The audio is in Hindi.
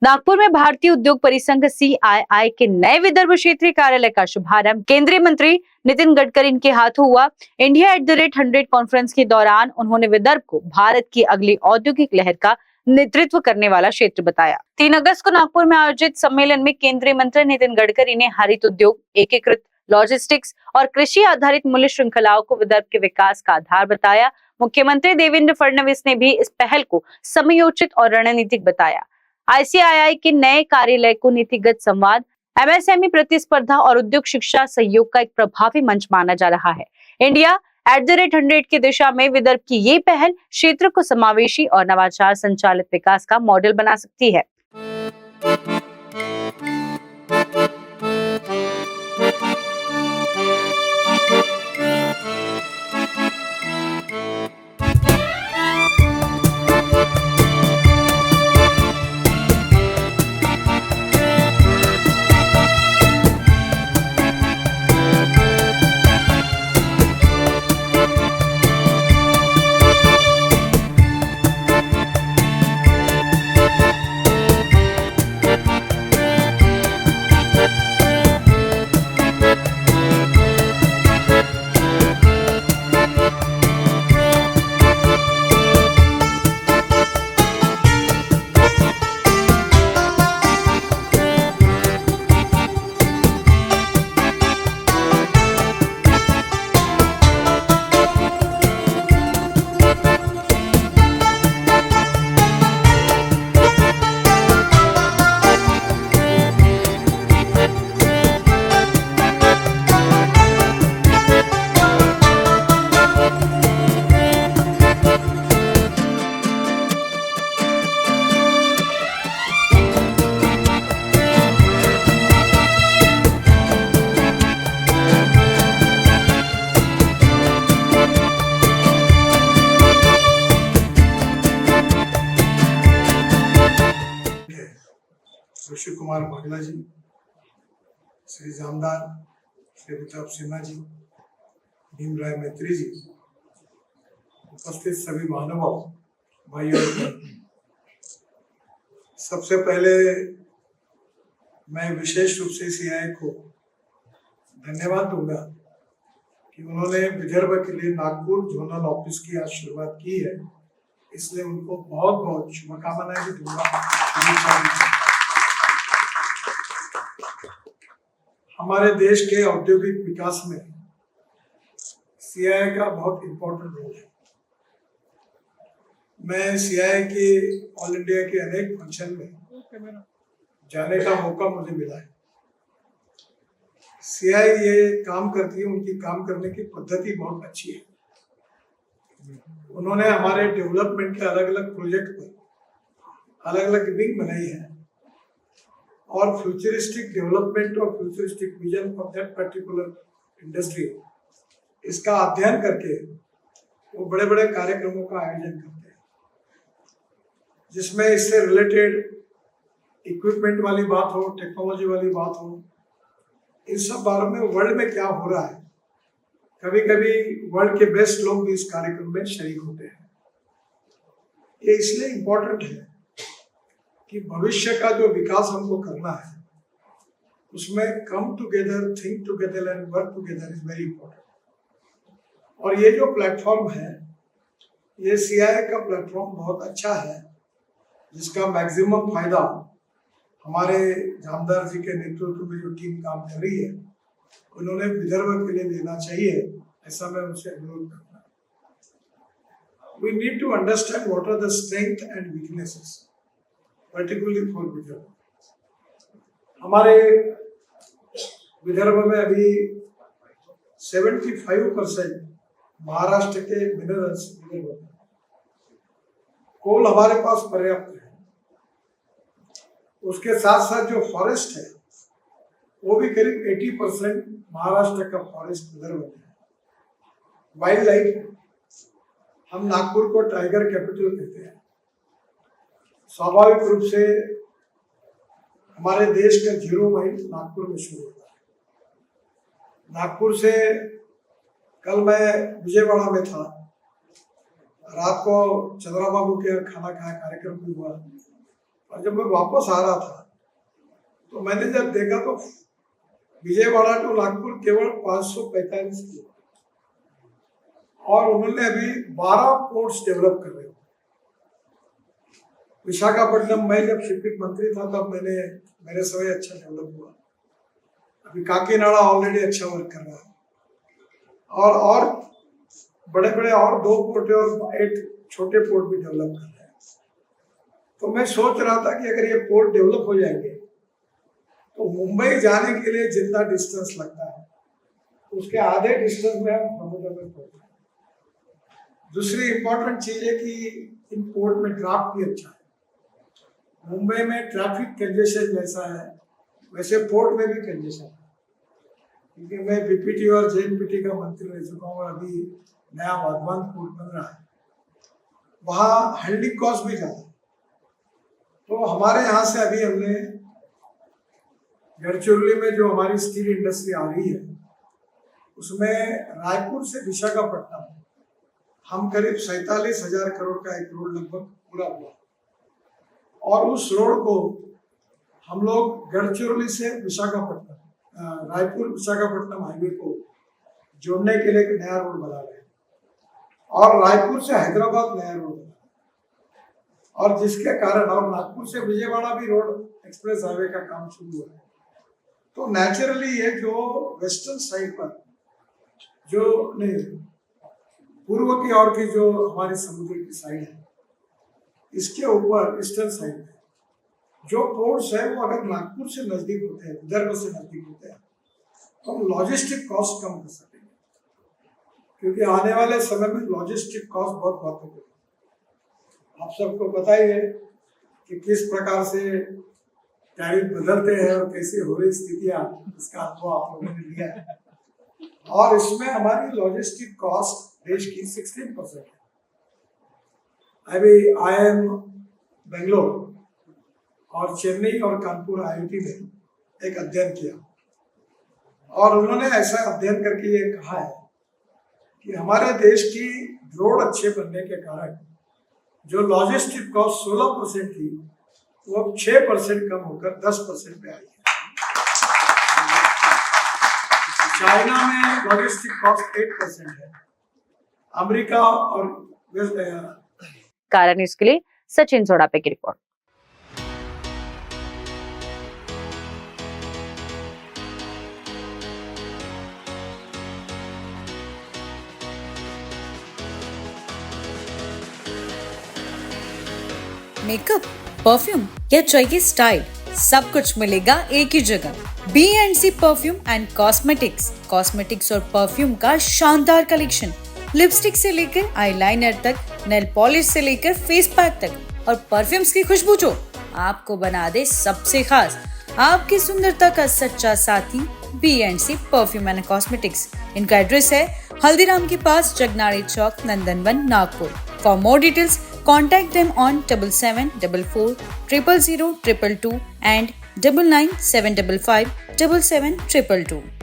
नागपुर में भारतीय उद्योग परिसंघ CII के नए विदर्भ क्षेत्रीय कार्यालय का शुभारंभ केंद्रीय मंत्री नितिन गडकरी के हाथों हुआ। इंडिया @100 कॉन्फ्रेंस के दौरान उन्होंने विदर्भ को भारत की अगली औद्योगिक लहर का नेतृत्व करने वाला क्षेत्र बताया। 3 अगस्त को नागपुर में आयोजित सम्मेलन में केंद्रीय मंत्री नितिन गडकरी ने हरित उद्योग, एकीकृत लॉजिस्टिक्स और कृषि आधारित मूल्य श्रृंखलाओं को विदर्भ के विकास का आधार बताया। मुख्यमंत्री देवेंद्र फडणवीस ने भी इस पहल को समयोचित और रणनीतिक बताया। ICII के नए कार्यालय को नीतिगत संवाद, MSME प्रतिस्पर्धा और उद्योग शिक्षा सहयोग का एक प्रभावी मंच माना जा रहा है। इंडिया @100 की दिशा में विदर्भ की ये पहल क्षेत्र को समावेशी और नवाचार संचालित विकास का मॉडल बना सकती है। ऋषि कुमार बागला जी, श्री जामदार, श्री प्रताप सिन्हा जी, भीमराय मैत्री जी, उपस्थित सभी महानुभाव, भाइयों, सबसे पहले मैं विशेष रूप से CII को धन्यवाद दूंगा कि उन्होंने विदर्भ के लिए नागपुर जोनल ऑफिस की आज शुरुआत की है, इसलिए उनको बहुत बहुत शुभकामनाएं भी दूंगा। हमारे देश के औद्योगिक विकास में CII का बहुत इम्पोर्टेंट रोल है। मैं CII के ऑल इंडिया के अनेक फंक्शन में जाने का मौका मुझे मिला है। CII ये काम करती है, उनकी काम करने की पद्धति बहुत अच्छी है। उन्होंने हमारे डेवलपमेंट के अलग अलग प्रोजेक्ट पर अलग अलग विंग बनाई है और फ्यूचरिस्टिक डेवलपमेंट और futuristic vision for that particular industry, इसका अध्ययन करके वो बड़े बड़े कार्यक्रमों का आयोजन करते हैं, जिसमें इससे रिलेटेड इक्विपमेंट वाली बात हो, टेक्नोलॉजी वाली बात हो, इन सब बारे में वर्ल्ड में क्या हो रहा है। कभी कभी वर्ल्ड के बेस्ट लोग भी इस कार्यक्रम में शरीक होते हैं। ये इसलिए इम्पोर्टेंट है कि भविष्य का जो विकास हमको करना है, उसमें come together, think together and work together is very important. और ये जो प्लेटफॉर्म है, ये CII का प्लेटफॉर्म बहुत अच्छा है, जिसका मैक्सिमम फायदा हमारे जामदार जी के नेतृत्व में जो टीम काम कर रही है, उन्होंने विदर्भ के लिए देना चाहिए, ऐसा मैं उनसे अनुरोध करता हूँ। We need to understand what are the strengths and weaknesses, particularly for Vidarbha. हमारे विदर्भ में अभी 75% महाराष्ट्र के मिनरल्स विदर्भ में। कोल हमारे पास पर्याप्त है, उसके साथ साथ जो फॉरेस्ट है वो भी करीब 80% महाराष्ट्र का फॉरेस्ट विदर्भ में है। वाइल्ड लाइफ, हम नागपुर को टाइगर कैपिटल कहते हैं। स्वाभाविक रूप से हमारे देश का 0 माइल नागपुर में शुरू होता है। नागपुर से कल मैं विजयवाड़ा में था, रात को चंद्रा बाबू के यहाँ खाना खाया, कार्यक्रम भी हुआ। और जब मैं वापस आ रहा था तो मैंने जब देखा तो विजयवाड़ा टू नागपुर केवल 545 किलोमीटर, और उन्होंने अभी 12 पोर्ट्स डेवलप कर रहे हो। विशाखापट्टनम में जब शिपिंग मंत्री था तब मेरे समय अच्छा डेवलप हुआ। अभी काकीनाडा ऑलरेडी अच्छा वर्क कर रहा है, और बड़े बड़े और 2 पोर्ट और 8 छोटे पोर्ट भी डेवलप कर रहे हैं। तो मैं सोच रहा था कि अगर ये पोर्ट डेवलप हो जाएंगे तो मुंबई जाने के लिए जितना डिस्टेंस लगता है उसके आधे डिस्टेंस में हम समुद्र में पहुंच जाएंगे। दूसरी इंपॉर्टेंट चीज है कि इन पोर्ट में ड्राफ्ट भी अच्छा है। मुंबई में ट्रैफिक कंजेशन जैसा है वैसे पोर्ट में भी कंजेशन है, क्योंकि मैं बीपीटी और जेएनपीटी का मंत्री रह चुका हूँ। अभी नया वाधवान पोर्ट बन रहा है, वहाँ हैंडलिंग कॉस्ट भी ज्यादा। तो हमारे यहाँ से अभी हमने गढ़चिरौली में जो हमारी स्टील इंडस्ट्री आ रही है उसमें रायपुर से विशाखापट्टनम हम करीब 47,000 करोड़ का एक रोड लगभग पूरा हुआ, और उस रोड को हम लोग गढ़चिरौली से विशाखापट्टनम रायपुर विशाखापट्टनम हाईवे को जोड़ने के लिए एक नया रोड बना रहे हैं, और रायपुर से हैदराबाद नया रोड बना, और जिसके कारण और नागपुर से विजयवाड़ा भी रोड एक्सप्रेस हाईवे का काम शुरू हुआ है। तो नेचुरली ये जो वेस्टर्न साइड पर जो नहीं पूर्व की ओर की जो हमारी समुद्र की साइड है, इसके ऊपर ईस्टर्न साइड में जो पोर्ट्स है वो अगर नागपुर से नजदीक होते हैं, विदर्भ से नजदीक होते हैं, तो हम लॉजिस्टिक कॉस्ट कम कर सकेंगे, क्योंकि आने वाले समय में लॉजिस्टिक कॉस्ट बहुत महत्वपूर्ण है। आप सबको पता ही है कि किस प्रकार से टैरिफ बदलते हैं और कैसी हो रही स्थितियां, इसका अनुभव आप लोगों ने लिया है। और इसमें हमारी लॉजिस्टिक कॉस्ट देश की 16% है। अभी IIM बेंगलोर और चेन्नई और कानपुर IIT में एक अध्ययन किया, और उन्होंने ऐसा अध्ययन करके ये कहा है कि हमारे देश की रोड अच्छे बनने के कारण जो लॉजिस्टिक कॉस्ट 16% थी वो अब 6% कम होकर 10% पे आई है। चाइना में लॉजिस्टिक कॉस्ट 8% है, अमेरिका और कारण इसके लिए सचिन सोडापे की रिपोर्ट। मेकअप, परफ्यूम या चाहिए स्टाइल, सब कुछ मिलेगा एक ही जगह। B&C perfume and cosmetics. Cosmetics और परफ्यूम का शानदार कलेक्शन, लिपस्टिक से लेकर आईलाइनर तक, नेल पॉलिश से लेकर फेस पैक तक, और परफ्यूम्स की खुशबू जो आपको बना दे सबसे खास। आपकी सुंदरता का सच्चा साथी B&C परफ्यूम एंड कॉस्मेटिक्स। इनका एड्रेस है हल्दीराम के पास, Jagnade Chowk, Nandanvan, Nagpur. For more details contact them on 7744 000 222 and 99 755 77 222.